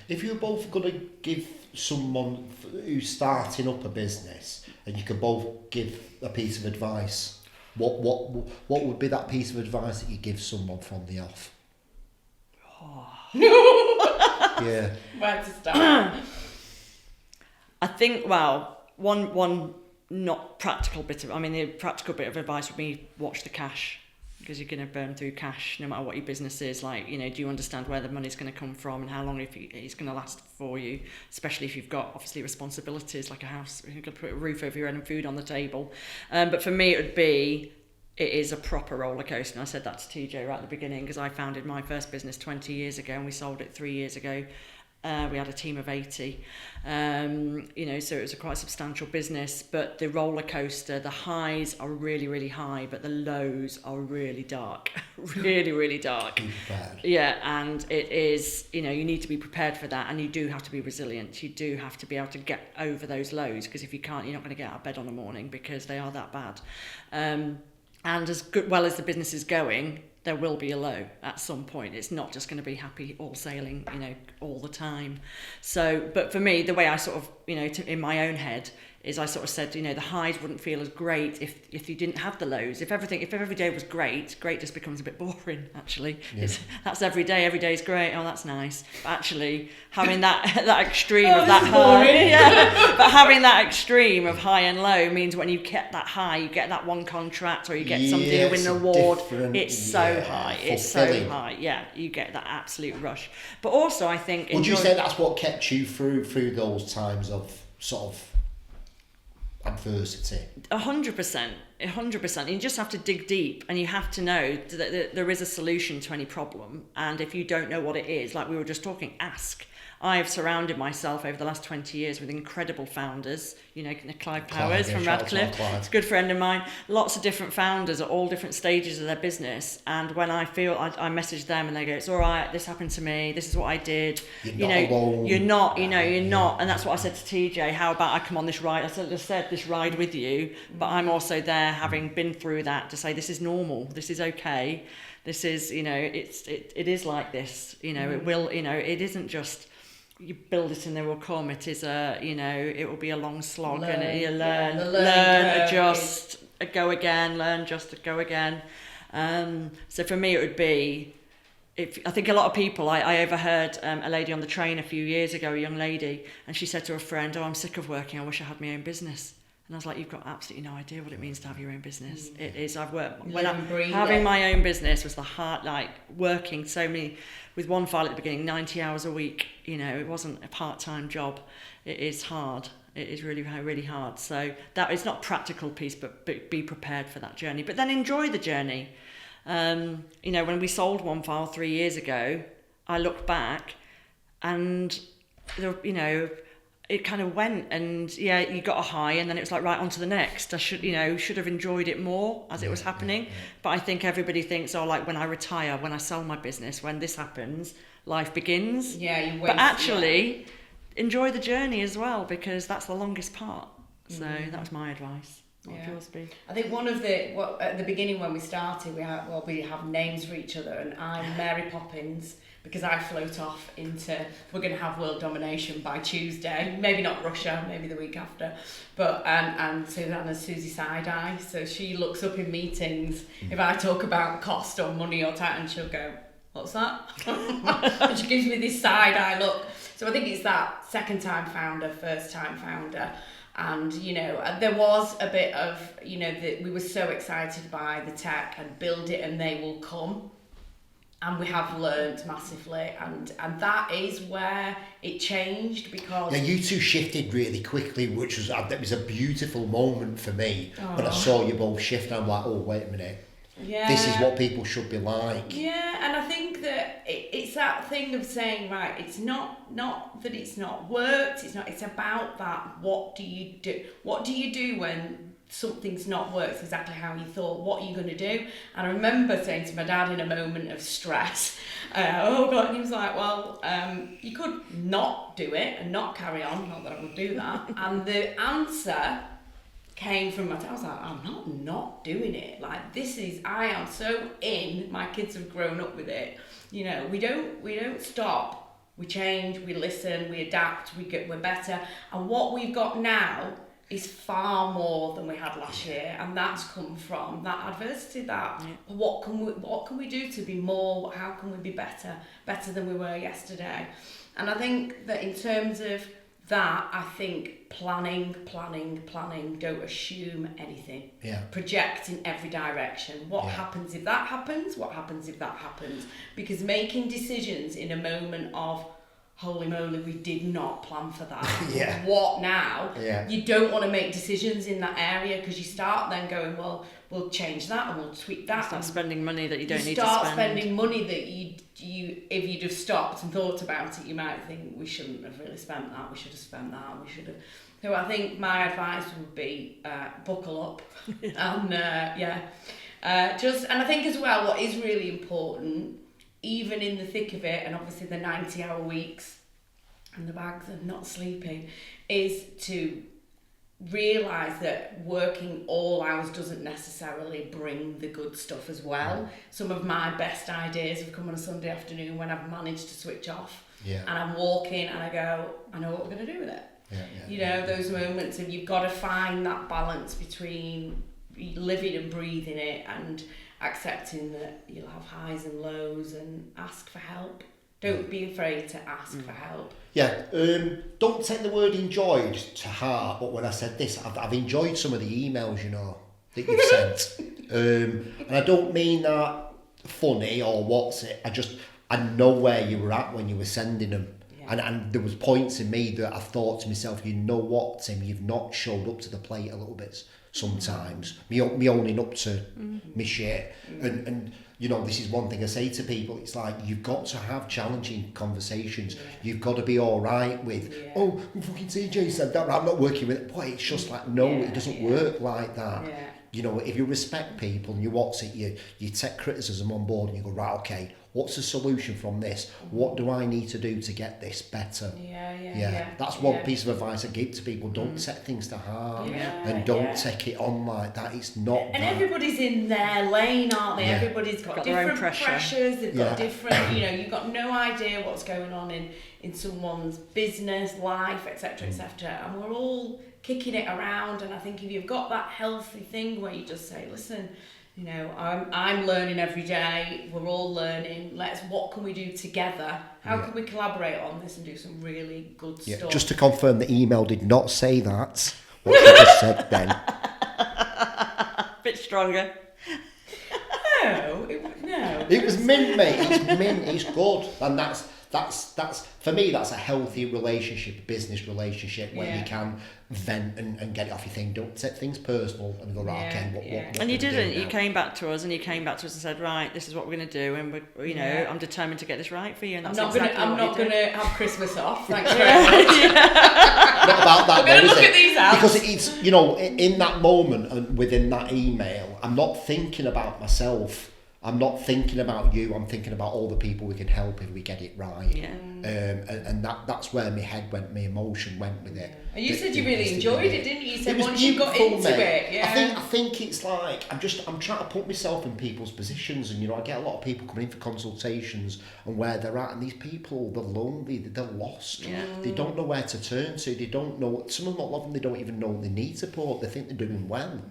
If you're both going to give someone who's starting up a business, and you could both give a piece of advice, what would be that piece of advice that you give someone from the off? Yeah. Where to start? I think, one not practical bit of, the practical bit of advice would be watch the cash, because you're going to burn through cash no matter what your business is. Do you understand where the money's going to come from and how long it's going to last for you, especially if you've got obviously responsibilities like a house, you've got to put a roof over your head and food on the table. But for me, it is a proper roller coaster. And I said that to TJ right at the beginning, because I founded my first business 20 years ago and we sold it 3 years ago. We had a team of 80, so it was a quite substantial business. But the roller coaster, the highs are really, really high, but the lows are really dark, really, really dark. Bad. Yeah, and it is, you need to be prepared for that, and you do have to be resilient. You do have to be able to get over those lows, because if you can't, you're not going to get out of bed on the morning, because they are that bad. And as well as the business is going, there will be a low at some point. It's not just going to be happy all sailing, all the time. So, but for me, the way I sort of, in my own head, is I sort of said, the highs wouldn't feel as great if you didn't have the lows. If every day was great just becomes a bit boring, actually. Yeah. That's every day. Every day is great. Oh, that's nice. But actually, having that extreme of that high, but having that extreme of high and low means when you get that high, you get that one contract, or you get something to win an award. It's so high. It's so high. Yeah, you get that absolute rush. But also, I think. Would you say that's what kept you through those times of sort of adversity? 100%. You just have to dig deep, and you have to know that there is a solution to any problem. And if you don't know what it is, like we were just talking, ask. I have surrounded myself over the last 20 years with incredible founders. Clive Powers from Radcliffe, it's a good friend of mine. Lots of different founders at all different stages of their business. And when I feel, I message them and they go, it's all right, this happened to me, this is what I did. You're not alone. You're not. And that's what I said to TJ, how about I come on this ride? I said this ride with you, but I'm also there having been through that to say, this is normal, this is okay. This is, it is like this, it will, it isn't just, you build it and they will come. It is it will be a long slog, and you learn, adjust, go again, learn, just go again. So for me, it would be, I think a lot of people, I overheard a lady on the train a few years ago, a young lady, and she said to her friend, I'm sick of working, I wish I had my own business. And I was like, you've got absolutely no idea what it means to have your own business. It is. I've worked. Having my own business was the hard, working with one file at the beginning, 90 hours a week. It wasn't a part-time job. It is hard. It is really, really hard. So that is not a practical piece, but be prepared for that journey. But then enjoy the journey. When we sold one file 3 years ago, I looked back, and it kind of went, and you got a high, and then it was like right on to the next. I should have enjoyed it more as it was happening. But I think everybody thinks, when I retire, when I sell my business, when this happens, life begins. But actually, enjoy the journey as well, because that's the longest part. So that was my advice. What would yours be? I think at the beginning when we started, we have names for each other, and I'm Mary Poppins, because I float off into, we're going to have world domination by Tuesday, maybe not Russia, maybe the week after, but and Susanna's Susie Side-Eye, so she looks up in meetings if I talk about cost or money or time, and she'll go, what's that? And she gives me this side-eye look. So I think it's that second time founder, first time founder. And, there was a bit of, that we were so excited by the tech and build it and they will come. And we have learnt massively, and that is where it changed, because... Yeah, you two shifted really quickly, which was a beautiful moment for me when I saw you both shift. I'm like, oh, wait a minute. Yeah. This is what people should be like. Yeah, and I think that it's that thing of saying, right, it's not that it's not worked, it's about that, what do you do? What do you do when something's not worked exactly how you thought? What are you going to do? And I remember saying to my dad in a moment of stress, oh God, and he was like, well, you could not do it and not carry on, not that I would do that. And the answer came from my dad. I was like, I'm not doing it. Like, I am so in, my kids have grown up with it. You know, we don't stop. We change, we listen, we adapt, we're better. And what we've got now is far more than we had last year, and that's come from that adversity. What can we do to be more? How can we be better than we were yesterday? And I think that in terms of that, I think planning. Don't assume anything. Yeah. Project in every direction. What happens if that happens? What happens if that happens? Because making decisions in a moment of, holy moly, we did not plan for that. Yeah. What now? Yeah. You don't want to make decisions in that area, because you start then going, well, we'll change that and we'll tweak that. Start spending money that you don't need to start spend. spending money that you if you'd have stopped and thought about it, you might think, we shouldn't have really spent that. We should have spent that. We should have. So I think my advice would be buckle up and and I think as well, what is really important, even in the thick of it, and obviously the 90-hour weeks and the bags of not sleeping, is to realise that working all hours doesn't necessarily bring the good stuff as well. Some of my best ideas have come on a Sunday afternoon when I've managed to switch off, and I'm walking and I go, I know what we're going to do with it. Those moments of, you've got to find that balance between living and breathing it and accepting that you'll have highs and lows, and ask for help. Don't be afraid to ask for help. Yeah, don't take the word enjoyed to heart, but when I said this, I've enjoyed some of the emails, that you've sent. And I don't mean that funny or what's it, I know where you were at when you were sending them. And there was points in me that I thought to myself, you know what, Tim, you've not showed up to the plate a little bit sometimes. Me owning up to me shit. And this is one thing I say to people, it's like, you've got to have challenging conversations. You've got to be all right with, oh, fucking TJ said that, I'm not working with it. Boy, it's just like, no, it doesn't work like that. If you respect people and you take criticism on board and you go, right, okay, what's the solution from this? What do I need to do to get this better? That's one piece of advice I give to people. Don't take things to heart and don't take it on like that. It's not and everybody's in their lane, aren't they? Everybody's got different pressures, they've got different, you've got no idea what's going on in someone's business, life, etc., and we're all kicking it around. And I think if you've got that healthy thing where you just say, listen, I'm learning every day, we're all learning, what can we do together? How can we collaborate on this and do some really good stuff? Just to confirm, the email did not say that, what you just said then. Bit stronger. No. It was mint, mate. It's mint, it's good. And that's for me, that's a healthy relationship, a business relationship, where you can vent and get it off your thing. Don't take things personal and go, right, okay, what and you didn't. You came back to us and said, right, this is what we're going to do, and I'm determined to get this right for you. And that's I'm not going to have Christmas off. Thanks very much. Not about that. We're going to look at these out. Because it's in that moment and within that email, I'm not thinking about myself. I'm not thinking about you. I'm thinking about all the people we can help if we get it right. And that's where my head went, my emotion went with it. And you said you really enjoyed it, didn't you? You said once you got into it, I think it's like I'm trying to put myself in people's positions, and I get a lot of people coming in for consultations and where they're at, and these people, they're lonely, they're lost, they don't know where to turn to, they don't know. Some of them, a lot of them, they don't even know they need support. They think they're doing well.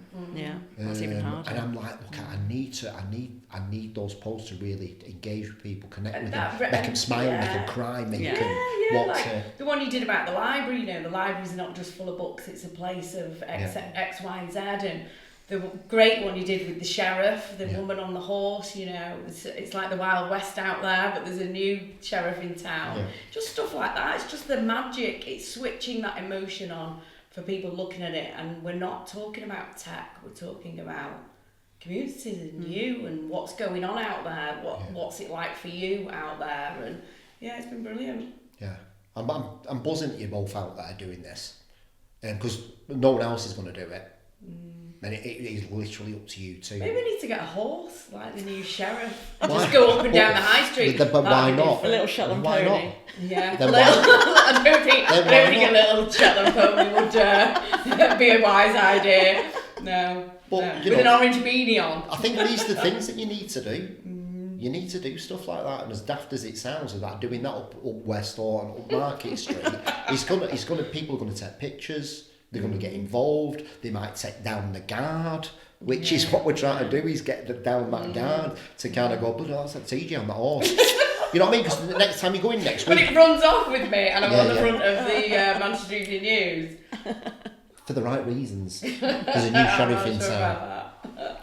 That's even harder. And I'm like, look, I need those posts to really engage with people, connect with them, make them smile, make them cry, make them want to. The one you did about the library, the library's not just full of books, it's a place of X, Y, and Z, and the great one you did with the sheriff, the woman on the horse, you know, it's like the Wild West out there, but there's a new sheriff in town. Yeah. Just stuff like that. It's just the magic. It's switching that emotion on for people looking at it. And we're not talking about tech. We're talking about communities and you and what's going on out there. What's it like for you out there? And yeah, it's been brilliant. Yeah, I'm buzzing that you're both out there doing this, because no one else is going to do it. And it is literally up to you too. Maybe we need to get a horse, like the new sheriff. Just go up and down the high street. But why not? A little Shetland why pony. Not? Yeah. Then I don't think a little Shetland pony would be a wise idea. No. But, no. you With know, an orange beanie on. I think these are the things that you need to do. You need to do stuff like that, and as daft as it sounds, of that doing that up West or on up Market Street, people are gonna take pictures. They're going to get involved. They might take down the guard, which is what we're trying to do, is get down that guard to kind of go, bloody hell, that's like TJ on that horse. You know what I mean? Because the next time you go in next week... But it runs off with me and I'm on the front of the Manchester Evening News. For the right reasons. There's a new sheriff in town.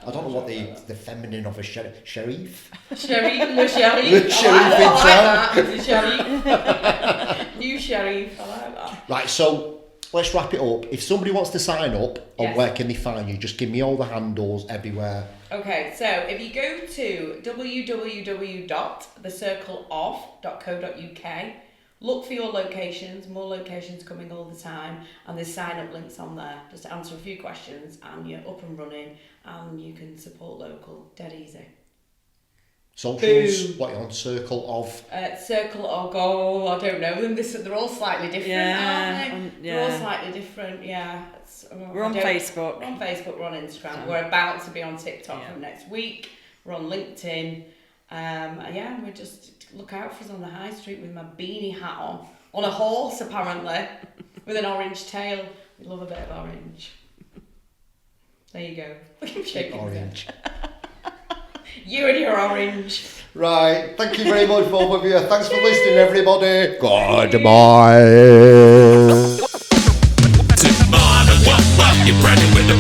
I don't know what the feminine of a sheriff... Le Sheriff. Le Sheriff I like that. The Sheriff. New Sheriff. I like that. Right, so... Let's wrap it up. If somebody wants to sign up, where can they find you? Just give me all the handles everywhere. Okay, so if you go to www.thecircleof.co.uk, look for your locations, more locations coming all the time, and there's sign up links on there just to answer a few questions, and you're up and running, and you can support local dead easy. Socials, what you on? Circle of? Circle of, I don't know them. They're all slightly different, aren't they? They're all slightly different, yeah. We're on Facebook. We're on Facebook, we're on Instagram. We're about to be on TikTok from next week. We're on LinkedIn. We just look out for us on the high street with my beanie hat on a horse apparently, with an orange tail. We love a bit of orange. There you go. Shaking orange. You and your orange. Right, thank you very much, both of you. Thanks for listening, everybody. Goodbye. Tim Marner, what, you pregnant with the